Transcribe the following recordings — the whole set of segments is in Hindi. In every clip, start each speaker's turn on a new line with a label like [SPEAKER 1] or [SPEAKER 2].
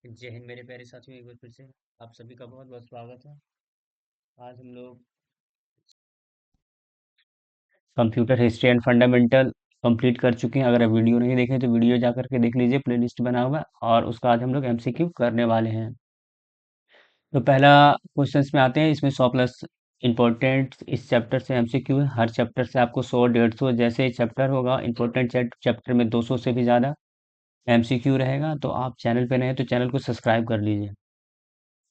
[SPEAKER 1] जय हिंद मेरे प्यारे साथियों, एक बार फिर से आप सभी का बहुत बहुत स्वागत है। आज हम लोग computer history and fundamental complete कर चुके हैं। अगर आप वीडियो नहीं देखें तो वीडियो जा करके देख लीजिए, प्लेलिस्ट बना हुआ है। और उसका आज हम लोग एमसीक्यू करने वाले हैं। तो पहला क्वेश्चंस में आते हैं। इसमें 100 प्लस इंपॉर्टेंट इस चैप्टर से एमसीक्यू है। हर चैप्टर से आपको 100 150 जैसे चैप्टर होगा, इंपॉर्टेंट चैप्टर में 200 से भी ज़्यादा एमसीक्यू रहेगा। तो आप चैनल पे नए हैं तो चैनल को सब्सक्राइब कर लीजिए।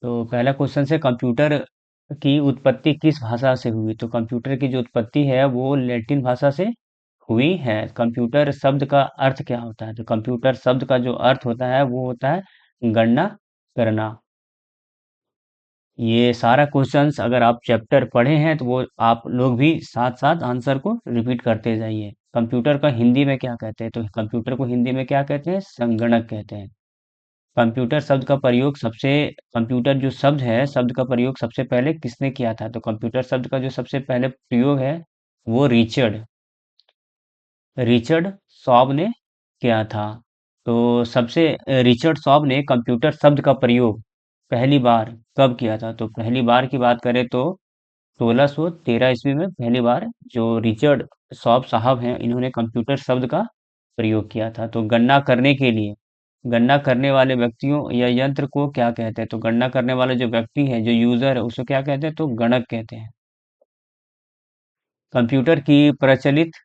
[SPEAKER 1] तो पहला क्वेश्चन है, कंप्यूटर की उत्पत्ति किस भाषा से हुई? तो कंप्यूटर की जो उत्पत्ति है वो लैटिन भाषा से हुई है। कंप्यूटर शब्द का अर्थ क्या होता है? तो कंप्यूटर शब्द का जो अर्थ होता है वो होता है गणना करना। ये सारा क्वेश्चंस अगर आप चैप्टर पढ़े हैं तो वो आप लोग भी साथ साथ आंसर को रिपीट करते जाइए। कंप्यूटर का हिंदी में क्या कहते हैं? तो कंप्यूटर को हिंदी में क्या कहते हैं? संगणक कहते हैं। कंप्यूटर शब्द का प्रयोग सबसे कंप्यूटर जो शब्द है, शब्द का प्रयोग सबसे पहले किसने किया था? तो कंप्यूटर शब्द का जो सबसे पहले प्रयोग है वो रिचर्ड रिचर्ड शॉब ने किया था। तो सबसे रिचर्ड शॉब ने कंप्यूटर शब्द का प्रयोग पहली बार कब किया था? तो पहली बार की बात करें तो 1613 ईस्वी में पहली बार जो रिचर्ड शॉब साहब हैं इन्होंने कंप्यूटर शब्द का प्रयोग किया था। तो गणना करने के लिए गणना करने वाले व्यक्तियों या यंत्र को क्या कहते हैं? तो गणना करने वाला जो व्यक्ति है, जो यूजर है, उसको क्या कहते हैं? तो गणक कहते हैं। कंप्यूटर की प्रचलित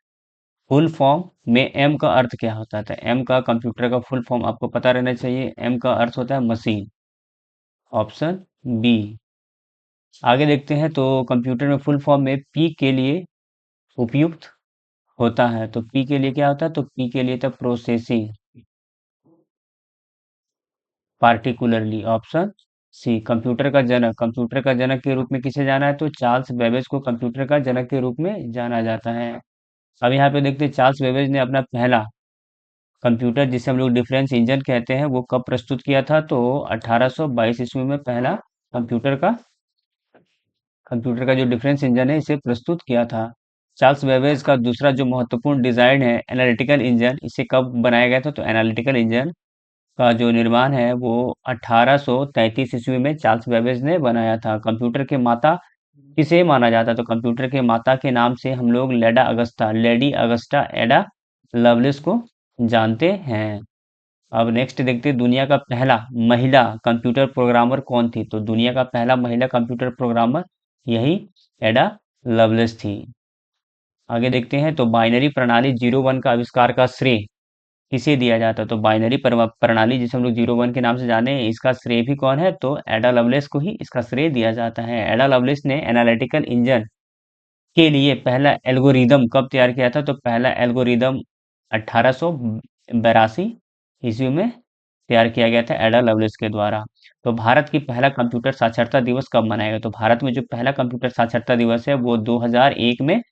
[SPEAKER 1] फुल फॉर्म में एम का अर्थ क्या होता है? तो एम का कंप्यूटर का फुल फॉर्म आपको पता रहना चाहिए। एम का अर्थ होता है मशीन। Option B. आगे देखते हैं। तो कंप्यूटर में फुल फॉर्म में पी के लिए उपयुक्त होता है। तो पी के लिए क्या होता है? तो पी के लिए था processing particularly. Option C. Computer का जनक के रूप में किसे जाना है? तो चार्ल्स बेबेज को कंप्यूटर का जनक के रूप में जाना जाता है। अब यहाँ पे देखते हैं चार्ल्स बेबेज ने अपना पहला कंप्यूटर, जिसे हम लोग डिफरेंस इंजन कहते हैं, वो कब प्रस्तुत किया था? तो 1822 ईस्वी में पहला कंप्यूटर का कंप्यूटर का जो डिफरेंस इंजन है इसे प्रस्तुत किया था। चार्ल्स बेबेज का दूसरा जो महत्वपूर्ण डिजाइन है एनालिटिकल इंजन, इसे कब बनाया गया था? तो एनालिटिकल इंजन का जो निर्माण है वो 1833 ईस्वी में चार्ल्स बेबेज ने बनाया था। कंप्यूटर के माता किसे माना जाता है? तो कंप्यूटर के माता के नाम से हम लोग लेडी अगस्टा एडा लवलेस को जानते हैं। अब नेक्स्ट देखते हैं, दुनिया का पहला महिला कंप्यूटर प्रोग्रामर कौन थी? तो दुनिया का पहला महिला कंप्यूटर प्रोग्रामर यही एडा लवलेस थी। आगे देखते हैं। तो बाइनरी प्रणाली 01 का आविष्कार का श्रेय किसे दिया जाता है? तो बाइनरी प्रणाली जिसे हम लोग 01 के नाम से जाने हैं, इसका श्रेय भी कौन है? तो एडा लवलेस को ही इसका श्रेय दिया जाता है। एडा लवलेस ने एनालिटिकल इंजन के लिए पहला एल्गोरिदम कब तैयार किया था? तो पहला एल्गोरिदम 1882 ईस्वी में तैयार किया गया था एडा लवलेस के द्वारा। तो भारत की पहला कंप्यूटर साक्षरता दिवस कब मनाया गया? तो भारत में जो पहला कंप्यूटर साक्षरता दिवस है वो 2001 में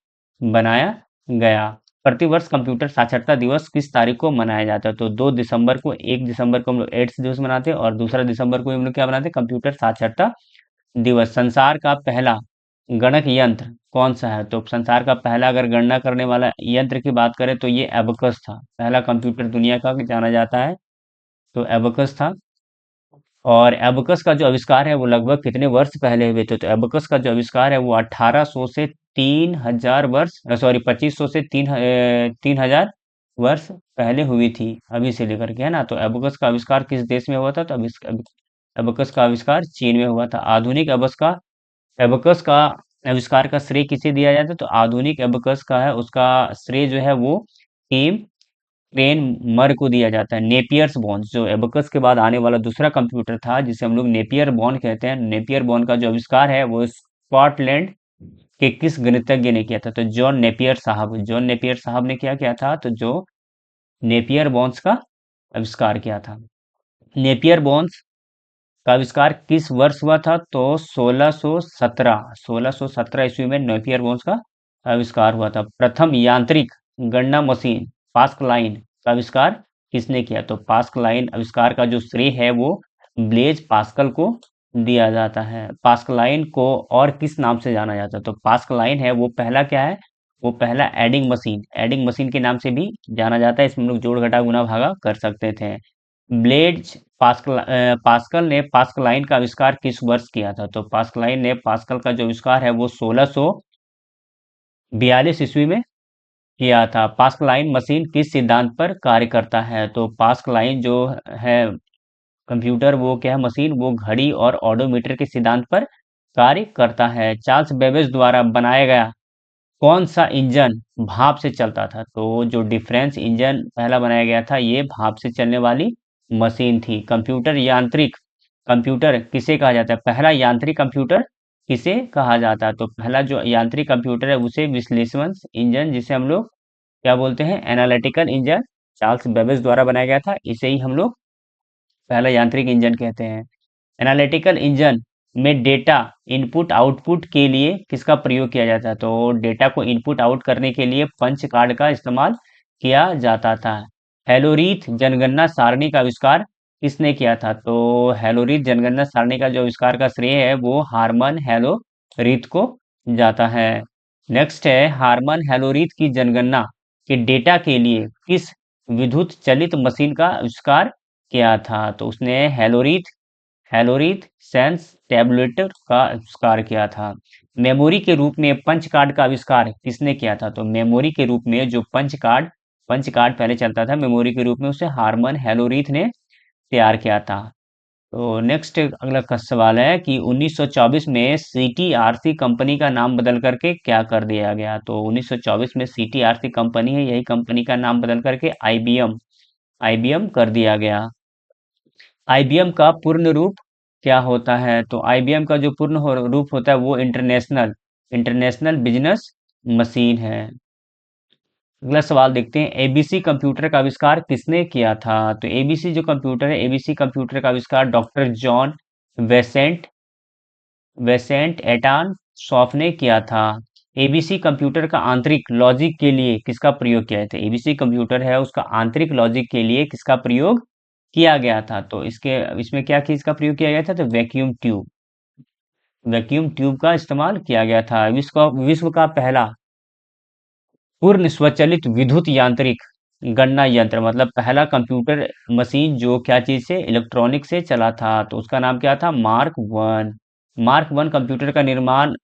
[SPEAKER 1] बनाया गया। प्रतिवर्ष कंप्यूटर साक्षरता दिवस किस तारीख को मनाया जाता है? तो 2 दिसंबर को, 1 दिसंबर को हम लोग एड्स दिवस मनाते हैं और दूसरा दिसंबर को हम लोग क्या मनाते हैं? कंप्यूटर साक्षरता दिवस। संसार का पहला गणक यंत्र कौन सा है? तो संसार का पहला अगर गणना करने वाला यंत्र की बात करें तो ये एबकस था। पहला कंप्यूटर दुनिया का जाना जाता है तो एबकस था। और एबकस का जो आविष्कार है वो लगभग कितने वर्ष पहले हुए थे? तो एबकस का जो आविष्कार है वो 1800 से 3000 वर्ष, सॉरी 2500 से 3000 वर्ष पहले हुई थी, अभी से लेकर के, है ना। तो एबकस का आविष्कार किस देश में हुआ था? तो एबकस का आविष्कार चीन में हुआ था। आधुनिक एबकस का आविष्कार का श्रेय किसे दिया जाता है? तो आधुनिक एबकस का है उसका श्रेय जो है वो टीम क्रेन मर को दिया जाता है। नेपियर्स बॉन्स जो एबकस के बाद आने वाला दूसरा कंप्यूटर था जिसे हम लोग नेपियर बॉन्ड कहते हैं, नेपियर बॉन्ड का जो आविष्कार है वो स्कॉटलैंड के किस गणितज्ञ ने किया था? तो जॉन नेपियर साहब ने क्या किया था? तो जो नेपियर बॉन्ड्स का आविष्कार किया था। नेपियर बॉन्ड्स का आविष्कार किस वर्ष हुआ था? तो 1617 ईस्वी में नेपियर बॉन्ड्स का आविष्कार हुआ था। प्रथम यांत्रिक गणना मशीन पास्कलाइन का आविष्कार किसने किया? तो पास्कलाइन आविष्कार का जो श्रेय है वो ब्लेज पास्कल को दिया जाता है। पास्कलाइन को और किस नाम से जाना जाता है? तो पास्कलाइन है वो पहला क्या है? वो पहला एडिंग मशीन के नाम से भी जाना जाता है। इसमें हम लोग जोड़ घटा गुना भागा कर सकते थे। ब्लेज पास्कल ने पास्कलाइन का आविष्कार किस वर्ष किया था? तो पास्कलाइन ने पास्कल का जो आविष्कार है वो 1642 ईस्वी में किया था। पास्कलाइन मशीन किस सिद्धांत पर कार्य करता है? तो पास्कलाइन जो है कंप्यूटर, वो क्या है, मशीन, वो घड़ी और ऑडोमीटर के सिद्धांत पर कार्य करता है। चार्ल्स बेबेज द्वारा बनाया गया कौन सा इंजन भाप से चलता था? तो जो डिफरेंस इंजन पहला बनाया गया था, ये भाप से चलने वाली मशीन थी। कंप्यूटर किसे कहा जाता है? पहला यांत्रिक कंप्यूटर किसे कहा जाता है? तो पहला जो यांत्रिक कंप्यूटर है उसे विश्लेषण इंजन, जिसे हम लोग क्या बोलते हैं, एनालिटिकल इंजन, चार्ल्स बेबेज द्वारा बनाया गया था। इसे ही हम लोग पहला यांत्रिक इंजन कहते हैं। एनालिटिकल इंजन में डेटा इनपुट आउटपुट के लिए किसका प्रयोग किया जाता है? तो डेटा को इनपुट आउट करने के लिए पंच कार्ड का इस्तेमाल किया जाता था। हेलोरीथ जनगणना सारणी का आविष्कार किसने किया था? तो हेलोरीथ जनगणना सारणी का जो आविष्कार का श्रेय है वो हार्मन हेलोरीथ को जाता है। नेक्स्ट है, हार्मन हेलोरीथ की जनगणना के डेटा के लिए किस विद्युत चलित मशीन का आविष्कार किया था? तो उसने हेलोरीथ सेंस टैबुलेटर का आविष्कार किया था। मेमोरी के रूप में पंच कार्ड का आविष्कार किसने किया था? तो मेमोरी के रूप में जो पंच कार्ड पहले चलता था मेमोरी के रूप में, उसे हार्मन हेलोरीथ ने तैयार किया था। तो नेक्स्ट अगला का सवाल है कि 1924 में सीटीआरसी कंपनी का नाम बदल करके क्या कर दिया गया? तो 1924 में सीटीआरसी कंपनी है, यही कंपनी का नाम बदल करके आईबीएम कर दिया गया। आईबीएम का पूर्ण रूप क्या होता है? तो आईबीएम का जो रूप होता है वो इंटरनेशनल बिजनेस मशीन है। अगला सवाल देखते हैं, एबीसी कंप्यूटर का आविष्कार किसने किया था? तो एबीसी जो कंप्यूटर है, एबीसी कंप्यूटर का आविष्कार डॉक्टर जॉन वेसेंट वेसेंट एटान सॉफ ने किया था। एबीसी कंप्यूटर का आंतरिक लॉजिक के लिए किसका प्रयोग किया था? एबीसी कंप्यूटर है, उसका आंतरिक लॉजिक के लिए किसका प्रयोग किया गया था? तो इसमें क्या चीज का प्रयोग किया गया था? तो वैक्यूम ट्यूब का इस्तेमाल किया गया था। विश्व का पहला पूर्ण स्वचालित विद्युत यांत्रिक गणना यंत्र, मतलब पहला कंप्यूटर मशीन जो क्या चीज से, इलेक्ट्रॉनिक से चला था, तो उसका नाम क्या था? मार्क वन कंप्यूटर का निर्माण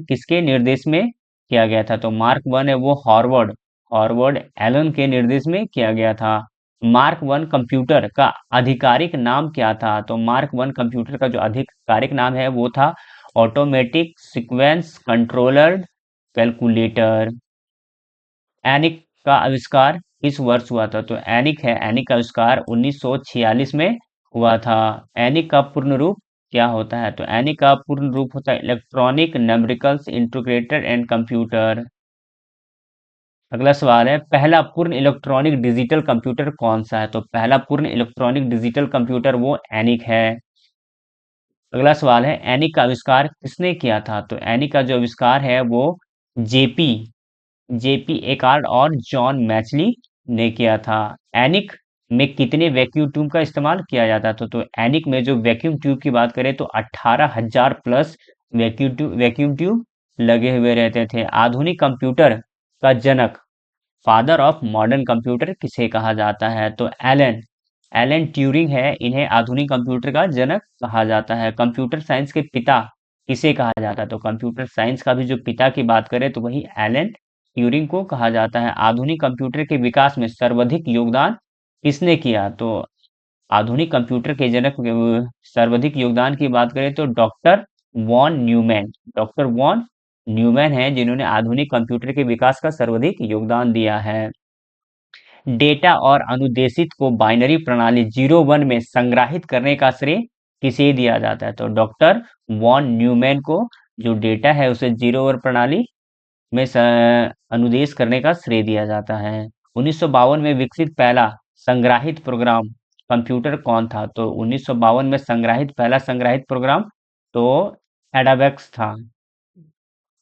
[SPEAKER 1] किसके निर्देश में किया गया था? तो मार्क वन है वो हॉरवर्ड एलन के निर्देश में किया गया था। मार्क वन कंप्यूटर का आधिकारिक नाम क्या था? तो मार्क वन कंप्यूटर का जो आधिकारिक नाम है वो था ऑटोमेटिक सीक्वेंस कंट्रोलर कैलकुलेटर। एनिक का आविष्कार किस वर्ष हुआ था? तो एनिक का आविष्कार 1946 में हुआ था। एनिक का पूर्ण रूप क्या होता है? तो एनिक का पूर्ण रूप होता है electronic numericals integrator and computer. अगला सवाल है, पहला पूर्ण इलेक्ट्रॉनिक डिजिटल कंप्यूटर कौन सा है? तो पहला पूर्ण इलेक्ट्रॉनिक डिजिटल कंप्यूटर वो एनिक है। अगला सवाल है, एनिक का आविष्कार किसने किया था? तो एनिक का जो आविष्कार है वो जेपी जेपी एकार्ड और जॉन मैचली ने किया था। एनिक में कितने वैक्यूम ट्यूब का इस्तेमाल किया जाता था? तो एनिक में जो वैक्यूम ट्यूब की बात करें तो 18,000 प्लस वैक्यूम ट्यूब लगे हुए रहते थे। आधुनिक कंप्यूटर का जनक, फादर ऑफ मॉडर्न कंप्यूटर किसे कहा जाता है? तो एलन एलन ट्यूरिंग है, इन्हें आधुनिक कंप्यूटर का जनक कहा जाता है। कंप्यूटर साइंस के पिता किसे कहा जाता है? तो कंप्यूटर साइंस का भी जो पिता की बात करें तो वही एलन ट्यूरिंग को कहा जाता है। आधुनिक कंप्यूटर के विकास में सर्वाधिक योगदान किसने किया? तो आधुनिक कंप्यूटर के जनक सर्वाधिक योगदान की बात करें तो डॉक्टर वॉन न्यूमैन है, जिन्होंने आधुनिक कंप्यूटर के विकास का सर्वाधिक योगदान दिया है। डेटा और अनुदेशित को बाइनरी प्रणाली 0 1 में संग्रहित करने का श्रेय किसे दिया जाता है? तो डॉक्टर वॉन न्यूमैन को जो डेटा है उसे 0 1 प्रणाली में अनुदेश करने का श्रेय दिया जाता है। 1952 में विकसित पहला संग्राहित प्रोग्राम कंप्यूटर कौन था? तो 1952 में पहला संग्राहित प्रोग्राम तो एडावेक्स था।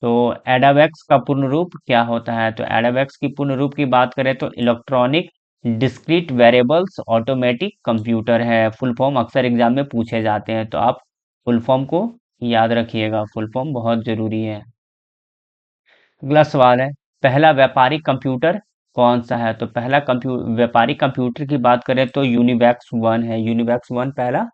[SPEAKER 1] तो एडावेक्स का पूर्ण रूप क्या होता है? तो एडावेक्स की पूर्ण रूप की बात करें तो electronic discrete variables automatic computer है। फुल फॉर्म अक्सर एग्जाम में पूछे जाते हैं, तो आप फुल फॉर्म को याद रखिएगा, फुल फॉर्म बहुत जरूरी है। अगला सवाल है, पहला व्यापारिक कंप्यूटर कौन सा है? तो पहला व्यापारिक कंप्यूटर की बात करें तो यूनिवैक्स वन है। यूनिवैक्स वन पहला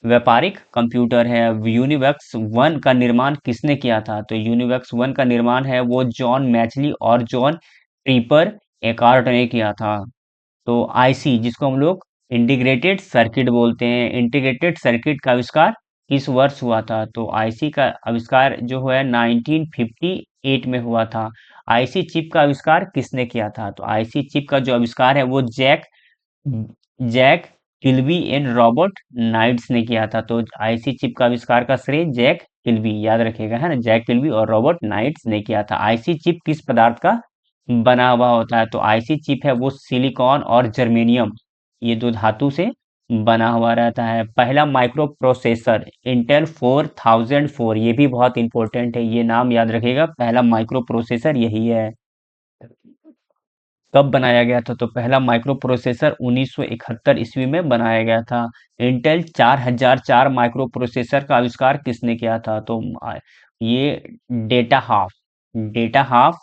[SPEAKER 1] व्यापारिक कंप्यूटर है। यूनिवैक्स वन का निर्माण किसने किया था? तो यूनिवैक्स वन का निर्माण है वो जॉन मैचली और जॉन ट्रीपर एकार्ट ने किया था। तो आईसी जिसको हम लोग इंटीग्रेटेड सर्किट बोलते हैं, इंटीग्रेटेड सर्किट का आविष्कार किस वर्ष हुआ था? तो आईसी का आविष्कार जो है 1958 में हुआ था। आईसी चिप का आविष्कार किसने किया था? तो आईसी चिप का जो आविष्कार है वो Jack Jack Kilby and Robert Knights ने किया था। तो आईसी चिप का आविष्कार का श्रेय जैक किल्बी, याद रखिएगा, है ना, जैक किल्बी और रॉबर्ट नाइट्स ने किया था। आईसी चिप किस पदार्थ का बना हुआ होता है? तो आईसी चिप है वो सिलिकॉन और जर्मेनियम, ये दो धातु से बना हुआ रहता है। पहला माइक्रो प्रोसेसर इंटेल 4004, ये भी बहुत इंपॉर्टेंट है, ये नाम याद रखिएगा, पहला माइक्रो प्रोसेसर यही है। कब बनाया गया था? तो पहला माइक्रो प्रोसेसर 1971 ईस्वी में बनाया गया था। इंटेल 4004 माइक्रो प्रोसेसर का आविष्कार किसने किया था? तो ये डेटा हाफ डेटा हाफ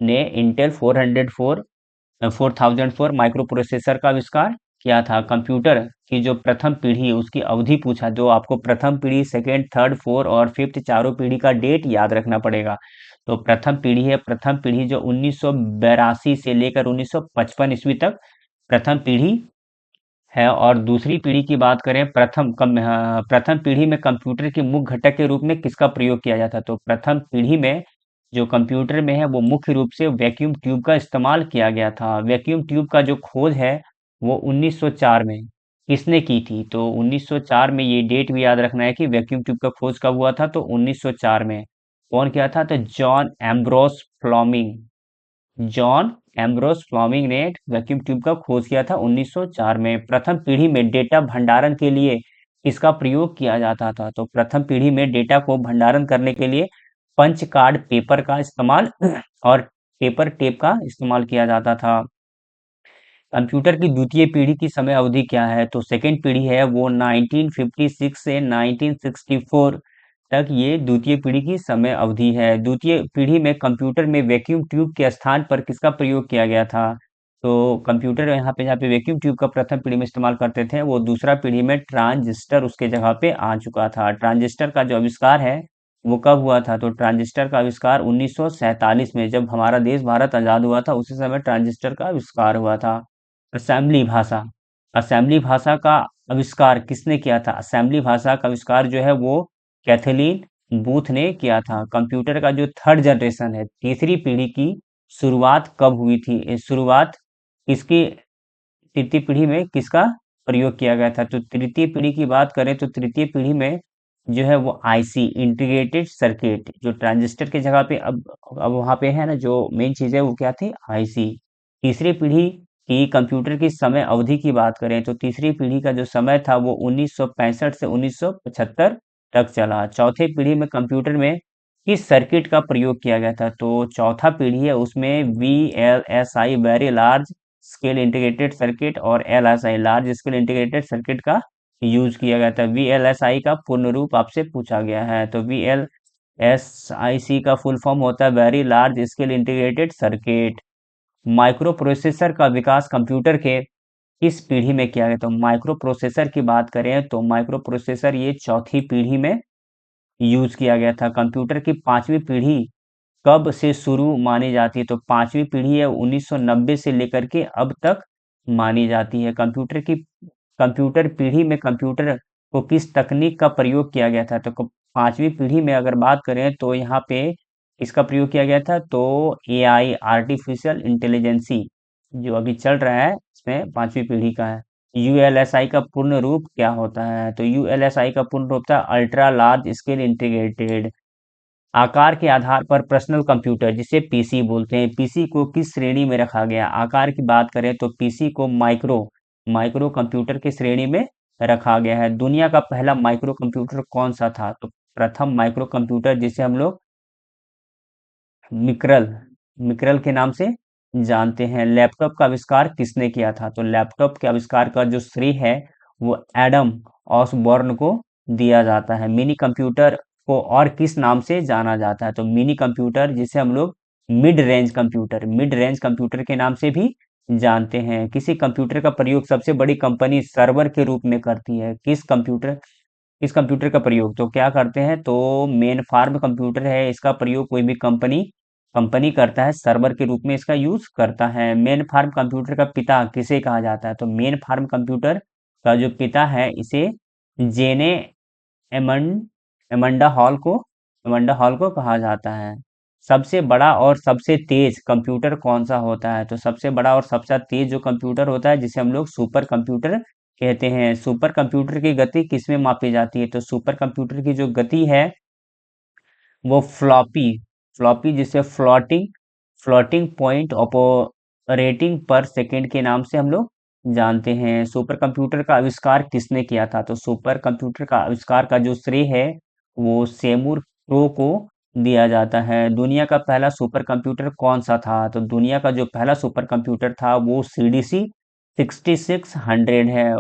[SPEAKER 1] ने इंटेल 4004 माइक्रो प्रोसेसर का आविष्कार किया था। कंप्यूटर की जो प्रथम पीढ़ी है उसकी अवधि पूछा, जो आपको प्रथम पीढ़ी, सेकेंड, थर्ड, फोर और फिफ्थ चारों पीढ़ी का डेट याद रखना पड़ेगा। तो प्रथम पीढ़ी है, प्रथम पीढ़ी जो 1982 से लेकर 1955 ईस्वी तक प्रथम पीढ़ी है। और दूसरी पीढ़ी की बात करें, प्रथम पीढ़ी में कंप्यूटर के मुख्य घटक के रूप में किसका प्रयोग किया जाता? तो प्रथम पीढ़ी में जो कंप्यूटर में है वो मुख्य रूप से वैक्यूम ट्यूब का इस्तेमाल किया गया था। वैक्यूम ट्यूब का जो खोज है वो 1904 में किसने की थी? तो 1904 में, ये डेट भी याद रखना है कि वैक्यूम ट्यूब का खोज कब हुआ था, तो 1904 में। कौन किया था? तो जॉन एम्ब्रोस फ्लॉमिंग। जॉन एम्ब्रोस फ्लॉमिंग ने वैक्यूम ट्यूब का खोज किया था 1904 में। प्रथम पीढ़ी में डेटा भंडारण के लिए किसका प्रयोग किया जाता था? तो प्रथम पीढ़ी में डेटा को भंडारण करने के लिए पंच कार्ड पेपर का इस्तेमाल और पेपर टेप का इस्तेमाल किया जाता था। कंप्यूटर की द्वितीय पीढ़ी की समय अवधि क्या है? तो सेकेंड पीढ़ी है वो 1956 से 1964 तक, ये द्वितीय पीढ़ी की समय अवधि है। द्वितीय पीढ़ी में कंप्यूटर में वैक्यूम ट्यूब के स्थान पर किसका प्रयोग किया गया था? तो कंप्यूटर यहाँ पे, जहाँ पे वैक्यूम ट्यूब का प्रथम पीढ़ी में इस्तेमाल करते थे, वो दूसरा पीढ़ी में ट्रांजिस्टर उसके जगह पे आ चुका था। ट्रांजिस्टर का जो आविष्कार है वो कब हुआ था? तो ट्रांजिस्टर का आविष्कार 1947 में, जब हमारा देश भारत आजाद हुआ था, उसी समय ट्रांजिस्टर का आविष्कार हुआ था। असेंबली भाषा असेंबली भाषा का आविष्कार किसने किया था? असेंबली भाषा का आविष्कार जो है वो कैथलीन बूथ ने किया था। कंप्यूटर का जो थर्ड जनरेशन है, तीसरी पीढ़ी की शुरुआत कब हुई थी? शुरुआत किसकी, तृतीय पीढ़ी में किसका प्रयोग किया गया था? तो तृतीय पीढ़ी की बात करें तो तृतीय पीढ़ी में जो है वो आईसी इंटीग्रेटेड सर्किट, जो ट्रांजिस्टर की जगह पे अब वहाँ पे है ना, जो मेन चीज़ है वो क्या थी? आईसी। तीसरी पीढ़ी की कंप्यूटर की समय अवधि की बात करें तो तीसरी पीढ़ी का जो समय था वो 1965 से 1975 तक चला। चौथी पीढ़ी में कंप्यूटर में किस सर्किट का प्रयोग किया गया था? तो चौथा पीढ़ी है उसमें VLSI very large scale integrated circuit और LSI large scale integrated circuit का यूज किया गया था। वीएलएसआई का पूर्ण रूप आपसे पूछा गया है। तो वीएलएसआईसी का फुल फॉर्म होता है very large scale integrated circuit. Micro processor का विकास कंप्यूटर के किस पीढ़ी में किया गया? तो माइक्रो प्रोसेसर की बात करें तो माइक्रो प्रोसेसर ये चौथी पीढ़ी में यूज किया गया था। कंप्यूटर की पांचवी पीढ़ी कब से शुरू मानी जाती है? तो पांचवी पीढ़ी है 1990 से लेकर के अब तक मानी जाती है। कंप्यूटर पीढ़ी में कंप्यूटर को किस तकनीक का प्रयोग किया गया था? तो पांचवी पीढ़ी में अगर बात करें तो यहाँ पे इसका प्रयोग किया गया था, तो एआई, आर्टिफिशियल इंटेलिजेंसी जो अभी चल रहा है इसमें पांचवी पीढ़ी का है। यूएलएसआई का पूर्ण रूप क्या होता है? तो यूएलएसआई का पूर्ण रूप था अल्ट्रा लार्ज स्केल इंटीग्रेटेड। आकार के आधार पर पर्सनल कंप्यूटर जिसे पीसी बोलते हैं, पीसी को किस श्रेणी में रखा गया? आकार की बात करें तो पीसी को माइक्रो माइक्रो कंप्यूटर की श्रेणी में रखा गया है। दुनिया का पहला माइक्रो कंप्यूटर कौन सा था? तो प्रथम माइक्रो कंप्यूटर जिसे हम लोग मिक्रल मिक्रल के नाम से जानते हैं। लैपटॉप का आविष्कार किसने किया था? तो लैपटॉप के आविष्कार का जो श्रेय है वो एडम ऑसबॉर्न को दिया जाता है। मिनी कंप्यूटर को और किस नाम से जाना जाता है? तो मिनी कंप्यूटर जिसे हम लोग मिड रेंज कंप्यूटर के नाम से भी जानते हैं। किसी कंप्यूटर का प्रयोग सबसे बड़ी कंपनी सर्वर के रूप में करती है। किस कंप्यूटर का प्रयोग तो क्या करते हैं, तो मेन फार्म कंप्यूटर है, इसका प्रयोग कोई भी कंपनी कंपनी करता है, सर्वर के रूप में इसका यूज करता है। मेन फार्म कंप्यूटर का पिता किसे कहा जाता है, तो मेन फार्म कंप्यूटर का जो पिता है इसे जेने एमंड एमंडा हॉल को कहा जाता है। सबसे बड़ा और सबसे तेज कंप्यूटर कौन सा होता है, तो सबसे बड़ा और सबसे तेज जो कंप्यूटर होता है जिसे हम लोग सुपर कंप्यूटर कहते हैं। सुपर कंप्यूटर की गति किसमें मापी जाती है, तो सुपर कंप्यूटर की जो गति है वो फ्लॉपी फ्लॉपी जिसे फ्लोटिंग फ्लोटिंग पॉइंट ऑपरेटिंग पर सेकेंड के नाम से हम लोग जानते हैं। सुपर कंप्यूटर का आविष्कार किसने किया था, तो सुपर कंप्यूटर का आविष्कार का जो श्रेय है वो सेमूर क्रो को दिया जाता है। दुनिया का पहला सुपर कंप्यूटर कौन सा था, तो दुनिया का जो पहला सुपर कंप्यूटर था वो सीडीसी 6600 है।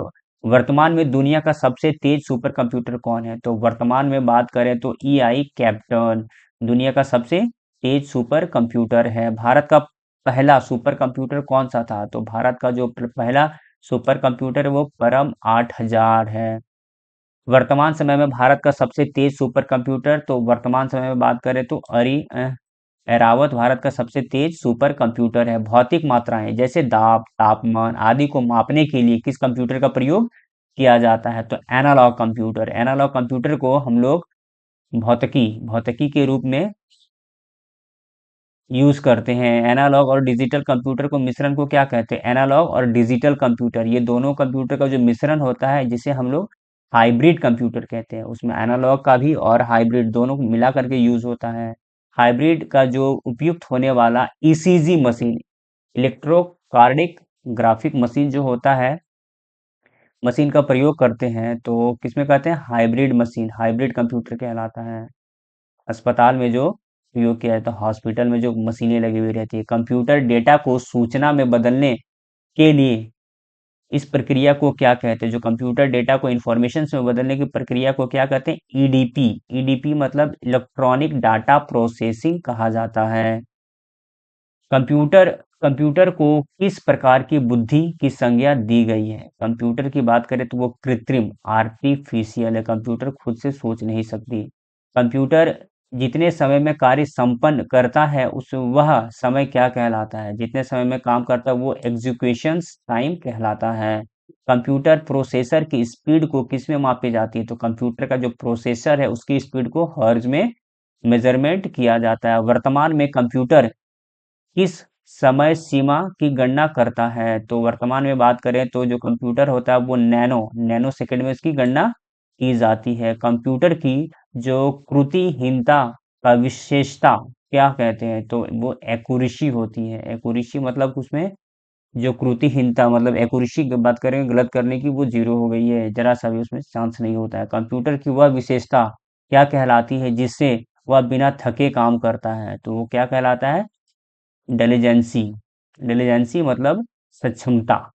[SPEAKER 1] वर्तमान में दुनिया का सबसे तेज सुपर कंप्यूटर कौन है, तो वर्तमान में बात करें तो EI कैप्टन दुनिया का सबसे तेज सुपर कंप्यूटर है। भारत का पहला सुपर कंप्यूटर कौन सा था, तो भारत का जो पहला सुपर कंप्यूटर है वो परम 8000 है। वर्तमान समय में भारत का सबसे तेज सुपर कंप्यूटर, तो वर्तमान समय में बात करें तो एरावत भारत का सबसे तेज सुपर कंप्यूटर है। भौतिक मात्राएं जैसे दाब, तापमान आदि को मापने के लिए किस कंप्यूटर का प्रयोग किया जाता है, तो एनालॉग कंप्यूटर को हम लोग भौतिकी के रूप में यूज करते हैं। एनालॉग और डिजिटल कंप्यूटर को मिश्रण को क्या कहते हैं, एनालॉग और डिजिटल कंप्यूटर ये दोनों कंप्यूटर का जो मिश्रण होता है जिसे हम लोग हाइब्रिड कंप्यूटर कहते हैं। उसमें एनालॉग का भी और हाइब्रिड दोनों को मिला करके यूज होता है। हाइब्रिड का जो उपयुक्त होने वाला ईसीजी मशीन, इलेक्ट्रोकार्डिक ग्राफिक मशीन जो होता है मशीन का प्रयोग करते हैं तो किसमें कहते हैं, हाइब्रिड मशीन, हाइब्रिड कंप्यूटर कहलाता है। अस्पताल में जो उपयोग किया जाता है, हॉस्पिटल में जो मशीनें लगी हुई रहती है, कंप्यूटर डेटा को सूचना में बदलने के लिए इस प्रक्रिया को क्या कहते हैं, जो कंप्यूटर डेटा को इंफॉर्मेशन में बदलने की प्रक्रिया को क्या कहते हैं, ईडीपी। ईडीपी मतलब इलेक्ट्रॉनिक डाटा प्रोसेसिंग कहा जाता है। कंप्यूटर कंप्यूटर को किस प्रकार की बुद्धि की संज्ञा दी गई है, कंप्यूटर की बात करें तो वो कृत्रिम आर्टिफिशियल है, कंप्यूटर खुद से सोच नहीं सकती। कंप्यूटर जितने समय में कार्य संपन्न करता है उस वह समय क्या कहलाता है, जितने समय में काम करता है वो एग्जीक्यूशन टाइम कहलाता है। कंप्यूटर प्रोसेसर की स्पीड को किस में मापी जाती है, तो कंप्यूटर का जो प्रोसेसर है उसकी स्पीड को हर्ज में मेजरमेंट किया जाता है। वर्तमान में कंप्यूटर किस समय सीमा की गणना करता है, तो वर्तमान में बात करें तो जो कंप्यूटर होता है वो नैनो सेकंड में इसकी गणना की जाती है। कंप्यूटर की जो त्रुटिहीनता का विशेषता क्या कहते हैं, तो वो एक्यूरेसी होती है। एक्यूरेसी मतलब उसमें जो त्रुटिहीनता मतलब एक्यूरेसी की बात करें गलत करने की वो जीरो हो गई है, जरा सा भी उसमें चांस नहीं होता है। कंप्यूटर की वह विशेषता क्या कहलाती है जिससे वह बिना थके काम करता है, तो वो क्या कहलाता है, इंटेलिजेंसी। इंटेलिजेंसी मतलब सक्षमता।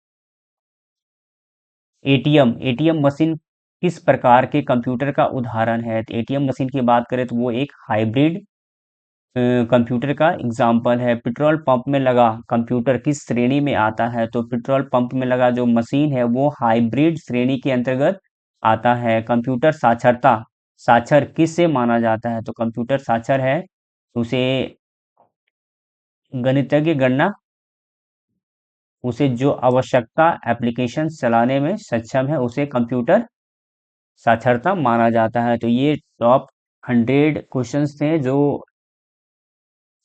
[SPEAKER 1] एटीएम मशीन किस प्रकार के कंप्यूटर का उदाहरण है, तो एटीएम मशीन की बात करें तो वो एक हाइब्रिड कंप्यूटर का एग्जाम्पल है। पेट्रोल पंप में लगा कंप्यूटर किस श्रेणी में आता है, तो पेट्रोल पंप में लगा जो मशीन है वो हाइब्रिड श्रेणी के अंतर्गत आता है। कंप्यूटर साक्षरता साक्षर किस से माना जाता है, तो कंप्यूटर साक्षर है उसे गणितज्ञ गणना उसे जो आवश्यकता एप्लीकेशन चलाने में सक्षम है उसे कंप्यूटर साक्षरता माना जाता है। तो ये टॉप 100 क्वेश्चंस थे जो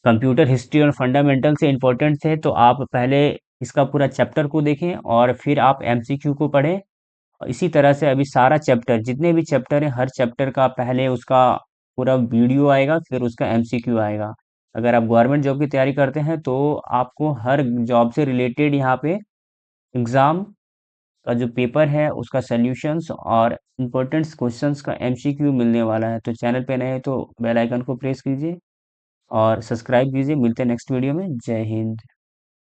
[SPEAKER 1] कंप्यूटर हिस्ट्री और फंडामेंटल से इम्पोर्टेंट थे। तो आप पहले इसका पूरा चैप्टर को देखें और फिर आप एमसीक्यू को पढ़ें। और इसी तरह से अभी सारा चैप्टर जितने भी चैप्टर हैं हर चैप्टर का पहले उसका पूरा वीडियो आएगा फिर उसका एमसीक्यू आएगा। अगर आप गवर्नमेंट जॉब की तैयारी करते हैं तो आपको हर जॉब से रिलेटेड यहाँ पे एग्ज़ाम का जो पेपर है उसका सॉल्यूशंस और इम्पोर्टेंट क्वेश्चंस का एमसीक्यू मिलने वाला है। तो चैनल पे नए हैं तो बेल आइकन को प्रेस कीजिए और सब्सक्राइब कीजिए। मिलते हैं नेक्स्ट वीडियो में। जय हिंद।